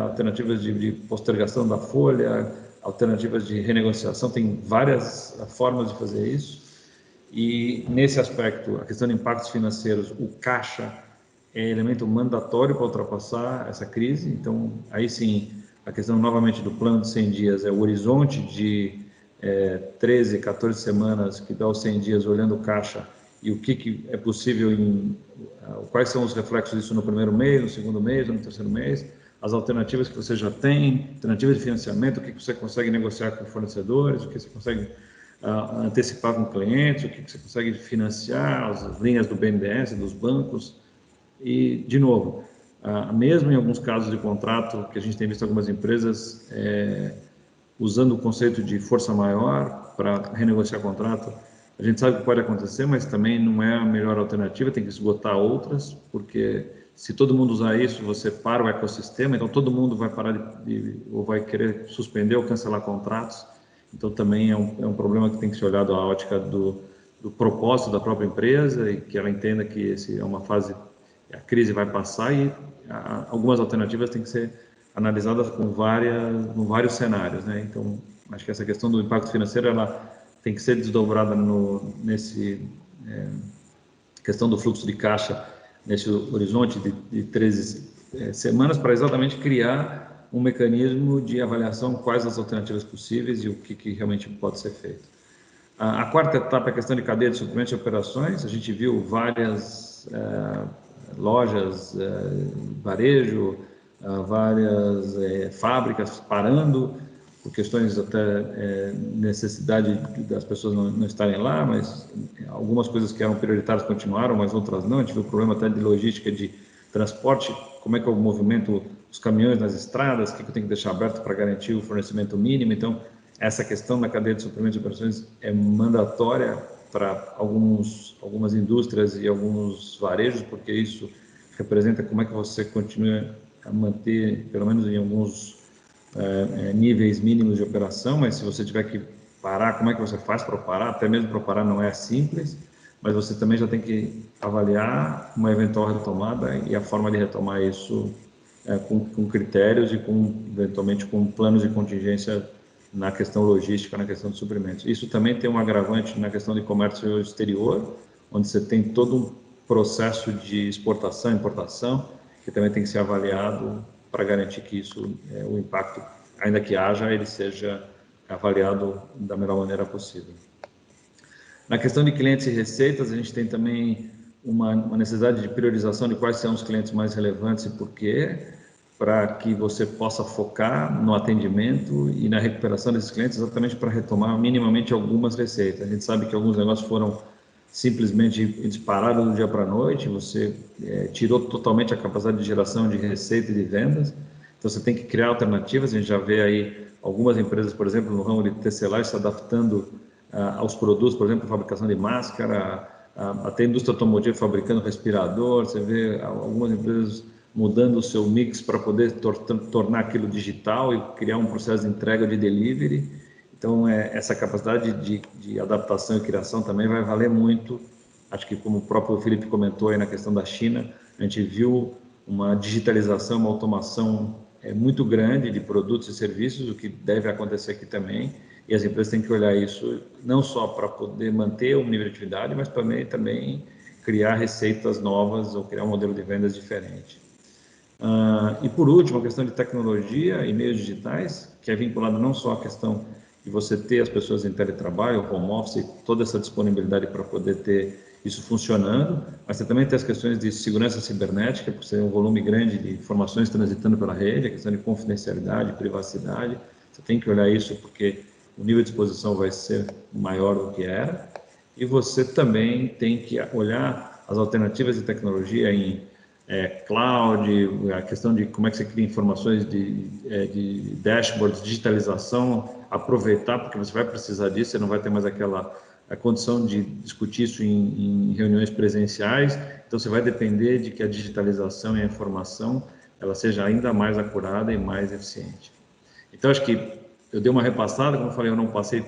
alternativas de postergação da folha, alternativas de renegociação, tem várias formas de fazer isso. E nesse aspecto, a questão de impactos financeiros, o caixa é elemento mandatório para ultrapassar essa crise. Então, aí sim, a questão novamente do plano de 100 dias é o horizonte de 13, 14 semanas que dá os 100 dias olhando o caixa e o que é possível, quais são os reflexos disso no primeiro mês, no segundo mês, no terceiro mês, as alternativas que você já tem, alternativas de financiamento, o que você consegue negociar com fornecedores, o que você consegue antecipar com clientes, o que você consegue financiar, as linhas do BNDES, dos bancos. E, de novo, mesmo em alguns casos de contrato, que a gente tem visto algumas empresas usando o conceito de força maior para renegociar contrato, a gente sabe que pode acontecer, mas também não é a melhor alternativa, tem que esgotar outras, porque se todo mundo usar isso, você para o ecossistema, então todo mundo vai parar ou vai querer suspender ou cancelar contratos. Então também é um problema que tem que ser olhado à ótica do propósito da própria empresa e que ela entenda que essa é uma fase, a crise vai passar e algumas alternativas têm que ser analisadas com vários cenários, né? Então acho que essa questão do impacto financeiro ela tem que ser desdobrada nesse questão do fluxo de caixa nesse horizonte de 13 semanas para exatamente criar um mecanismo de avaliação quais as alternativas possíveis e o que realmente pode ser feito. A quarta etapa é a questão de cadeia de suprimentos e operações. A gente viu várias lojas, varejo, várias fábricas parando, por questões até necessidade das pessoas não estarem lá, mas algumas coisas que eram prioritárias continuaram, mas outras não. A gente viu o problema até de logística, de transporte, como é que é o movimento dos caminhões nas estradas, o que eu tenho que deixar aberto para garantir o fornecimento mínimo. Então, essa questão da cadeia de suprimentos e operações é mandatória para algumas indústrias e alguns varejos, porque isso representa como é que você continua a manter, pelo menos em alguns níveis mínimos de operação, mas se você tiver que parar, como é que você faz para parar? Até mesmo para parar não é simples, mas você também já tem que avaliar uma eventual retomada e a forma de retomar isso com critérios e eventualmente com planos de contingência na questão logística, na questão de suprimentos. Isso também tem um agravante na questão de comércio exterior, onde você tem todo um processo de exportação e importação, que também tem que ser avaliado para garantir que isso, o impacto, ainda que haja, ele seja avaliado da melhor maneira possível. Na questão de clientes e receitas, a gente tem também uma necessidade de priorização de quais são os clientes mais relevantes e por quê, para que você possa focar no atendimento e na recuperação desses clientes, exatamente para retomar minimamente algumas receitas. A gente sabe que alguns negócios foram simplesmente disparados do dia para a noite, você tirou totalmente a capacidade de geração de receita e de vendas, então você tem que criar alternativas. A gente já vê aí algumas empresas, por exemplo, no ramo de tecelagem, se adaptando aos produtos, por exemplo, fabricação de máscara, até a indústria automotiva fabricando respirador. Você vê algumas empresas mudando o seu mix para poder tornar aquilo digital e criar um processo de entrega de delivery. Então, essa capacidade de adaptação e criação também vai valer muito. Acho que, como o próprio Felipe comentou aí na questão da China, a gente viu uma digitalização, uma automação muito grande de produtos e serviços, o que deve acontecer aqui também. E as empresas têm que olhar isso não só para poder manter o nível de atividade, mas também criar receitas novas ou criar um modelo de vendas diferente. E por último, a questão de tecnologia e meios digitais, que é vinculado não só à questão de você ter as pessoas em teletrabalho, home office, toda essa disponibilidade para poder ter isso funcionando, mas você também tem as questões de segurança cibernética, por ser um volume grande de informações transitando pela rede, a questão de confidencialidade, privacidade. Você tem que olhar isso porque o nível de exposição vai ser maior do que era, e você também tem que olhar as alternativas de tecnologia em cloud, a questão de como é que você cria informações de dashboards, digitalização, aproveitar, porque você vai precisar disso, você não vai ter mais a condição de discutir isso em reuniões presenciais, então você vai depender de que a digitalização e a informação ela seja ainda mais acurada e mais eficiente. Então, acho que eu dei uma repassada, como eu falei, eu não passei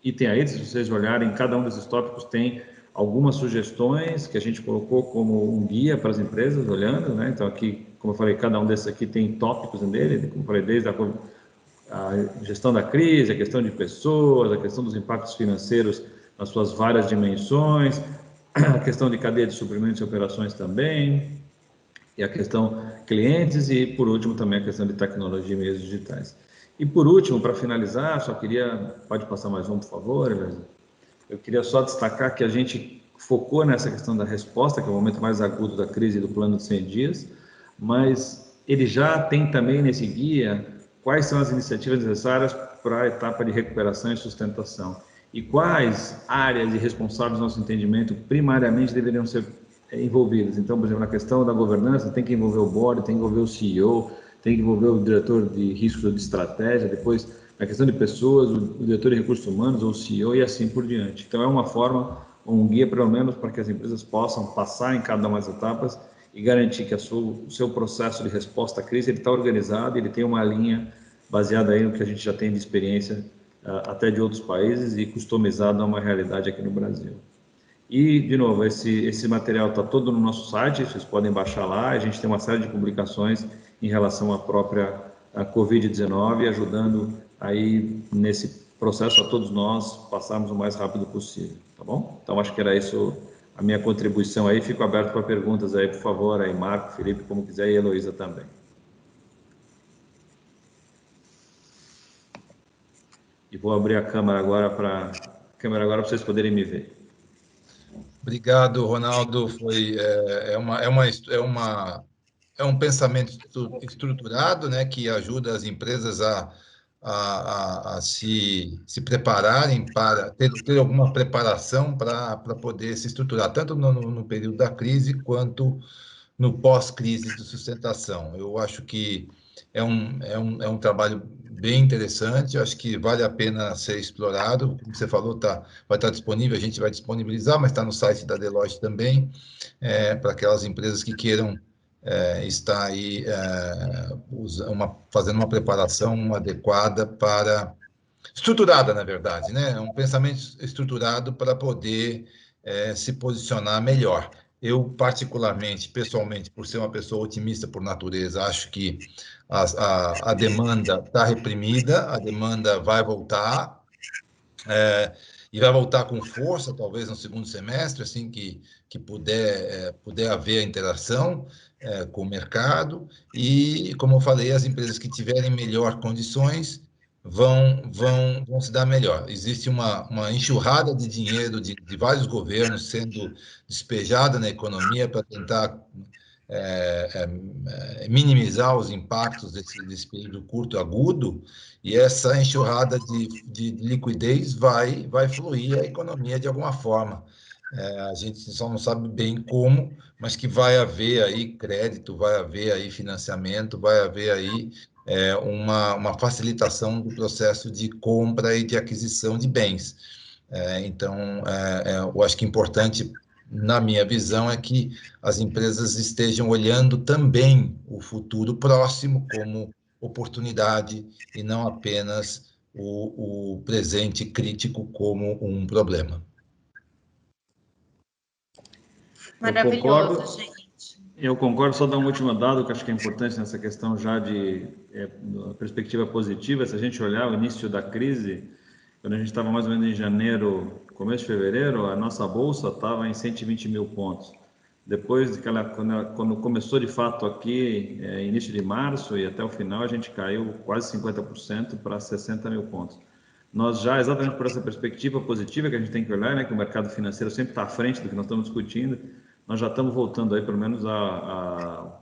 item a item. Se vocês olharem, cada um desses tópicos tem algumas sugestões que a gente colocou como um guia para as empresas, olhando, né? Então, aqui, como eu falei, cada um desses aqui tem tópicos nele, como eu falei, desde a gestão da crise, a questão de pessoas, a questão dos impactos financeiros nas suas várias dimensões, a questão de cadeia de suprimentos e operações também, e a questão clientes, e por último também a questão de tecnologia e meios digitais. E por último, para finalizar, pode passar mais um, por favor, Elisa? Eu queria só destacar que a gente focou nessa questão da resposta, que é o momento mais agudo da crise do plano de 100 dias, mas ele já tem também nesse guia quais são as iniciativas necessárias para a etapa de recuperação e sustentação e quais áreas e responsáveis, no nosso entendimento, primariamente deveriam ser envolvidas. Então, por exemplo, na questão da governança, tem que envolver o board, tem que envolver o CEO, tem que envolver o diretor de risco de estratégia, depois na questão de pessoas, o diretor de recursos humanos ou o CEO e assim por diante. Então, é uma forma, um guia pelo menos, para que as empresas possam passar em cada uma das etapas e garantir que o seu processo de resposta à crise está organizado, ele tem uma linha baseada aí no que a gente já tem de experiência até de outros países e customizado a uma realidade aqui no Brasil. E, de novo, esse material está todo no nosso site, vocês podem baixar lá. A gente tem uma série de publicações em relação à própria Covid-19, ajudando aí nesse processo a todos nós passarmos o mais rápido possível, tá bom? Então, acho que era isso a minha contribuição aí. Fico aberto para perguntas aí, por favor, aí Marco, Felipe, como quiser, e Heloísa também. E vou abrir a câmera agora para câmera agora para vocês poderem me ver. Obrigado, Ronaldo. É um pensamento estruturado, né, que ajuda as empresas a se prepararem para ter alguma preparação para poder se estruturar, tanto no período da crise quanto no pós-crise de sustentação. Eu acho que é um trabalho bem interessante, eu acho que vale a pena ser explorado. Como você falou, vai estar disponível, a gente vai disponibilizar, mas está no site da Deloitte também, para aquelas empresas que queiram estar aí fazendo uma preparação adequada estruturada, na verdade, né? Um pensamento estruturado para poder se posicionar melhor. Eu, particularmente, pessoalmente, por ser uma pessoa otimista por natureza, acho que a demanda está reprimida, a demanda vai voltar, e vai voltar com força, talvez no segundo semestre, assim que puder haver a interação com o mercado. E, como eu falei, as empresas que tiverem melhor condições vão se dar melhor. Existe uma enxurrada de dinheiro de vários governos sendo despejada na economia para tentar minimizar os impactos desse período curto agudo, e essa enxurrada de liquidez vai fluir a economia de alguma forma. A gente só não sabe bem como, mas que vai haver aí crédito, vai haver aí financiamento, vai haver aí uma facilitação do processo de compra e de aquisição de bens. Então, eu acho que importante, na minha visão, é que as empresas estejam olhando também o futuro próximo como oportunidade e não apenas o presente crítico como um problema. Maravilhoso, gente. Eu concordo, só dar um último dado que acho que é importante nessa questão já de perspectiva positiva. Se a gente olhar o início da crise, quando a gente estava mais ou menos em janeiro, começo de fevereiro, a nossa bolsa estava em 120 mil pontos. Depois, quando começou de fato aqui, início de março e até o final, a gente caiu quase 50% para 60 mil pontos. Nós já, exatamente por essa perspectiva positiva que a gente tem que olhar, né, que o mercado financeiro sempre está à frente do que nós estamos discutindo, nós já estamos voltando aí pelo menos a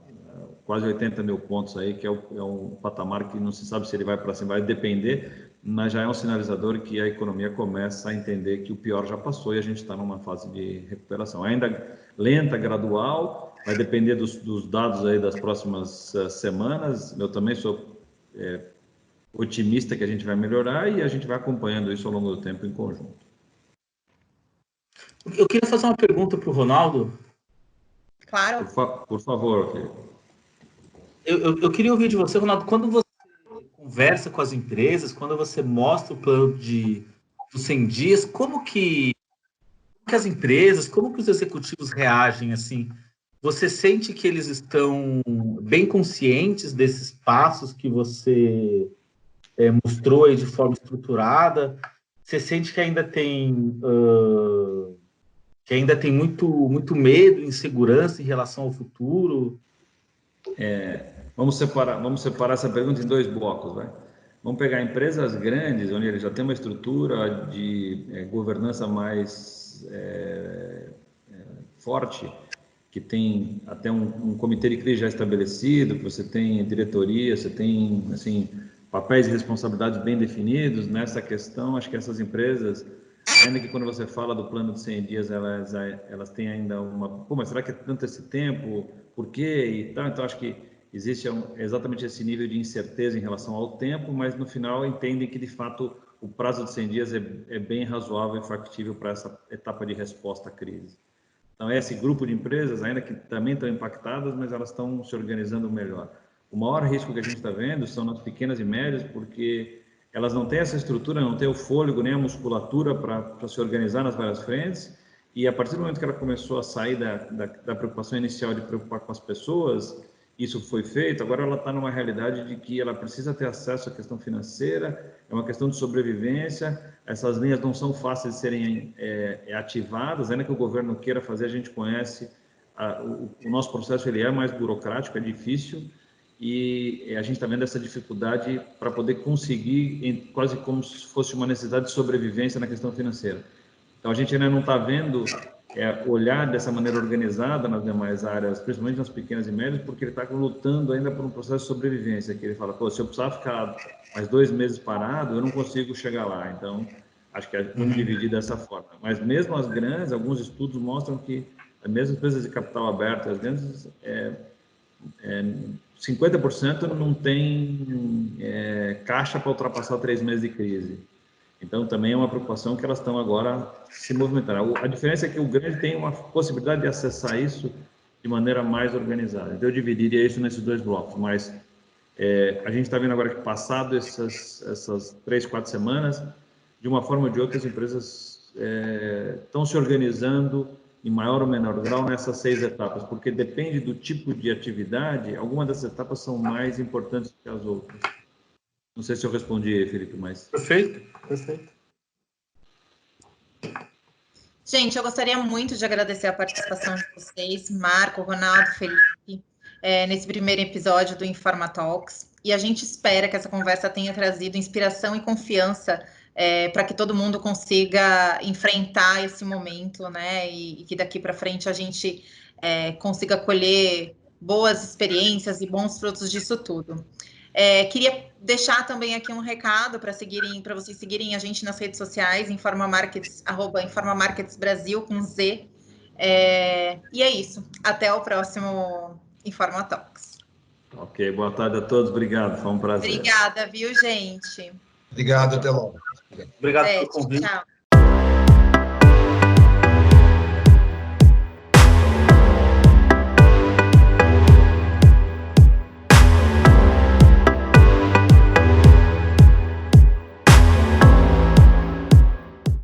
quase 80 mil pontos aí, que é um patamar que não se sabe se ele vai para cima, vai depender, mas já é um sinalizador que a economia começa a entender que o pior já passou e a gente está numa fase de recuperação. Ainda lenta, gradual, vai depender dos dados aí das próximas semanas. Eu também sou otimista que a gente vai melhorar e a gente vai acompanhando isso ao longo do tempo em conjunto. Eu queria fazer uma pergunta para o Ronaldo. Claro. Por favor. Eu queria ouvir de você, Ronaldo, quando você conversa com as empresas, quando você mostra o plano dos 100 dias, como que as empresas, como que os executivos reagem assim? Você sente que eles estão bem conscientes desses passos que você mostrou aí de forma estruturada? Você sente que ainda tem muito medo, insegurança em relação ao futuro? Vamos separar essa pergunta em dois blocos, vai? Vamos pegar empresas grandes, onde ele já tem uma estrutura de governança mais forte, que tem até um comitê de crise já estabelecido, que você tem diretoria, você tem assim papéis e responsabilidades bem definidos. Nessa questão, acho que essas empresas, ainda que quando você fala do plano de 100 dias, elas têm ainda pô, mas será que é tanto esse tempo? Por quê? E tal. Então, acho que existe exatamente esse nível de incerteza em relação ao tempo, mas no final entendem que, de fato, o prazo de 100 dias é bem razoável e factível para essa etapa de resposta à crise. Então, esse grupo de empresas, ainda que também estão impactadas, mas elas estão se organizando melhor. O maior risco que a gente está vendo são nas pequenas e médias, porque elas não têm essa estrutura, não têm o fôlego nem a musculatura para se organizar nas várias frentes, e a partir do momento que ela começou a sair da preocupação inicial de preocupar com as pessoas, isso foi feito, agora ela está numa realidade de que ela precisa ter acesso à questão financeira, é uma questão de sobrevivência, essas linhas não são fáceis de serem ativadas, ainda que o governo queira fazer, a gente conhece, o nosso processo ele é mais burocrático, é difícil, e a gente está vendo essa dificuldade para poder conseguir, quase como se fosse uma necessidade de sobrevivência na questão financeira. Então, a gente ainda não está vendo olhar dessa maneira organizada nas demais áreas, principalmente nas pequenas e médias, porque ele está lutando ainda por um processo de sobrevivência, que ele fala, pô, se eu precisar ficar mais 2 meses parado, eu não consigo chegar lá. Então, acho que vamos dividir dessa forma. Mas mesmo as grandes, alguns estudos mostram que, mesmo as empresas de capital aberto, as grandes, 50% não tem caixa para ultrapassar 3 meses de crise. Então, também é uma preocupação que elas estão agora se movimentando. A diferença é que o grande tem uma possibilidade de acessar isso de maneira mais organizada. Então, eu dividiria isso nesses 2 blocos, mas a gente está vendo agora que, passado essas 3, 4 semanas, de uma forma ou de outra, as empresas estão se organizando em maior ou menor grau nessas 6 etapas, porque depende do tipo de atividade, algumas dessas etapas são mais importantes que as outras. Não sei se eu respondi, Felipe, mas... Perfeito. Gente, eu gostaria muito de agradecer a participação de vocês, Marco, Ronaldo, Felipe, nesse primeiro episódio do Informa Talks. E a gente espera que essa conversa tenha trazido inspiração e confiança para que todo mundo consiga enfrentar esse momento, né? E que daqui para frente a gente consiga colher boas experiências e bons frutos disso tudo. Queria deixar também aqui um recado para vocês seguirem a gente nas redes sociais, @InformaMarketsBrasil com Z. E é isso. Até o próximo Informa Talks. Ok, boa tarde a todos. Obrigado, foi um prazer. Obrigada, viu, gente? Obrigado, até logo. Obrigado pelo convite. Tchau.